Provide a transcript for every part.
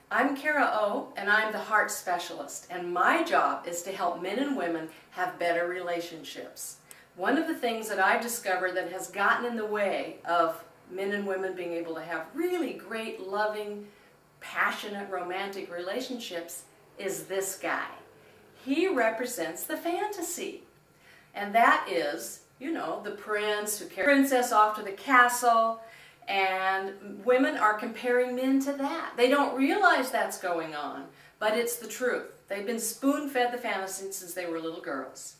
I'm Kara O, and I'm the heart specialist, and my job is to help men and women have better relationships. One of the things that I've discovered that has gotten in the way of men and women being able to have really great, loving, passionate, romantic relationships is this guy. He represents the fantasy, and that is, you know, the prince who carries the princess off to the castle. And women are comparing men to that. They don't realize that's going on, but it's the truth. They've been spoon-fed the fantasy since they were little girls.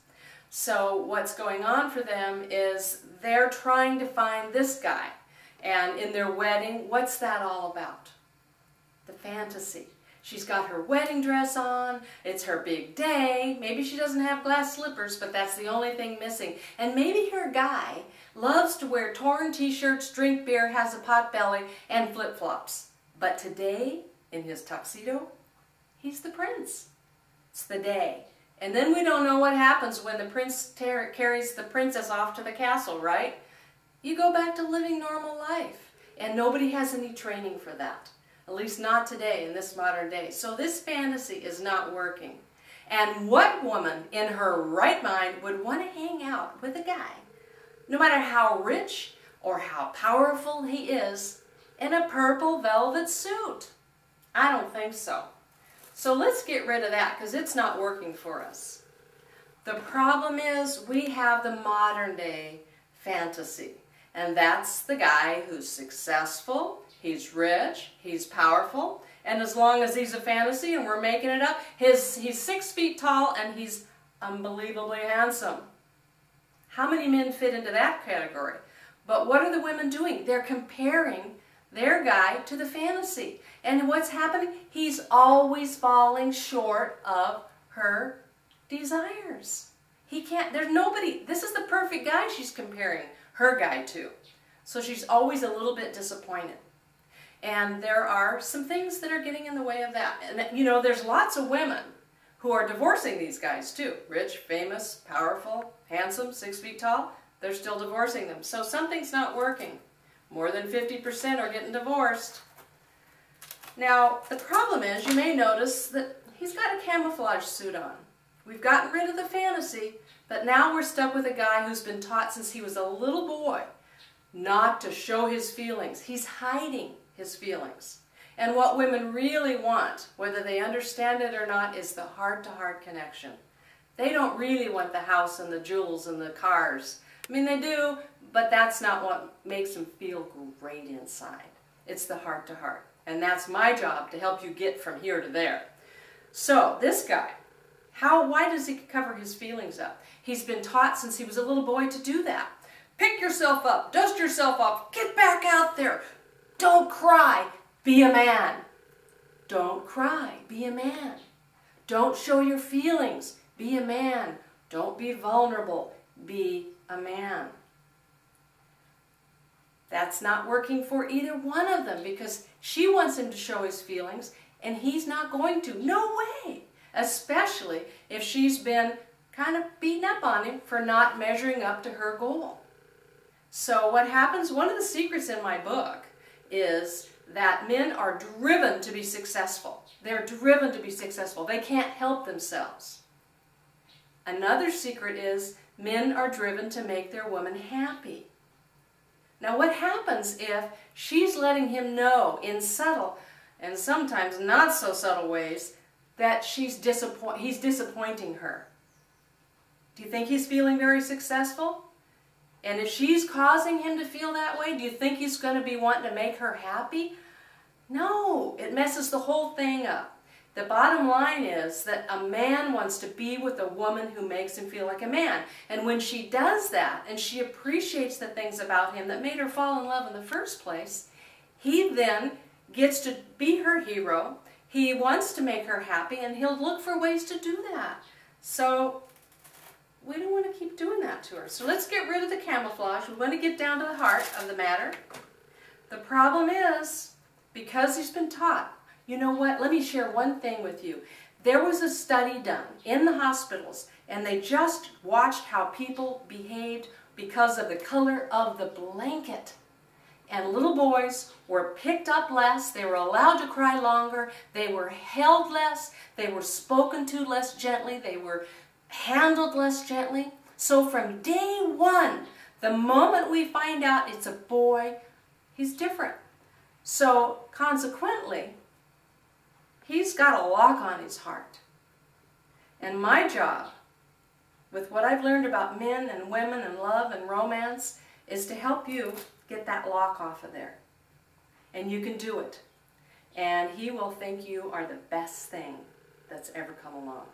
So what's going on for them is they're trying to find this guy. And in their wedding, what's that all about? The fantasy. She's got her wedding dress on, it's her big day, maybe she doesn't have glass slippers, but that's the only thing missing. And maybe her guy loves to wear torn t-shirts, drink beer, has a pot belly, and flip-flops. But today, in his tuxedo, he's the prince. It's the day. And then we don't know what happens when the prince carries the princess off to the castle, right? You go back to living normal life, and nobody has any training for that. At least not today, in this modern day. So this fantasy is not working. And what woman in her right mind would want to hang out with a guy, no matter how rich or how powerful he is, in a purple velvet suit? I don't think so. So let's get rid of that, because it's not working for us. The problem is we have the modern day fantasy. And that's the guy who's successful, he's rich, he's powerful, and as long as he's a fantasy and we're making it up, he's 6 feet tall and he's unbelievably handsome. How many men fit into that category? But what are the women doing? They're comparing their guy to the fantasy. And what's happening? He's always falling short of her desires. He can't, there's nobody, this is the perfect guy she's comparing her guy to. So she's always a little bit disappointed. And there are some things that are getting in the way of that. And you know, there's lots of women who are divorcing these guys too. Rich, famous, powerful, handsome, 6 feet tall. They're still divorcing them. So something's not working. More than 50% are getting divorced. Now, the problem is, you may notice that he's got a camouflage suit on. We've gotten rid of the fantasy, but now we're stuck with a guy who's been taught since he was a little boy not to show his feelings. He's hiding his feelings. And what women really want, whether they understand it or not, is the heart-to-heart connection. They don't really want the house and the jewels and the cars. I mean, they do, but that's not what makes them feel great inside. It's the heart-to-heart. And that's my job, to help you get from here to there. So, this guy, why does he cover his feelings up? He's been taught since he was a little boy to do that. Pick yourself up, dust yourself off, get back out there. Don't cry, be a man. Don't cry, be a man. Don't show your feelings, be a man. Don't be vulnerable, be a man. That's not working for either one of them, because she wants him to show his feelings and he's not going to. No way. Especially if she's been kind of beaten up on him for not measuring up to her goal. So what happens, one of the secrets in my book is that men are driven to be successful. They're driven to be successful. They can't help themselves. Another secret is men are driven to make their woman happy. Now what happens if she's letting him know in subtle and sometimes not so subtle ways that he's disappointing her? Do you think he's feeling very successful? And if she's causing him to feel that way, do you think he's going to be wanting to make her happy? No, it messes the whole thing up. The bottom line is that a man wants to be with a woman who makes him feel like a man. And when she does that, and she appreciates the things about him that made her fall in love in the first place, he then gets to be her hero. He wants to make her happy, and he'll look for ways to do that. So we don't want to keep doing that to her. So let's get rid of the camouflage. We want to get down to the heart of the matter. The problem is, because he's been taught, you know what, let me share one thing with you. There was a study done in the hospitals, and they just watched how people behaved because of the color of the blanket. and little boys were picked up less, they were allowed to cry longer, they were held less, they were spoken to less gently, they were handled less gently. So from day one, the moment we find out it's a boy, he's different. So consequently, he's got a lock on his heart. And my job, with what I've learned about men and women and love and romance, is to help you get that lock off of there. And you can do it. And he will think you are the best thing that's ever come along.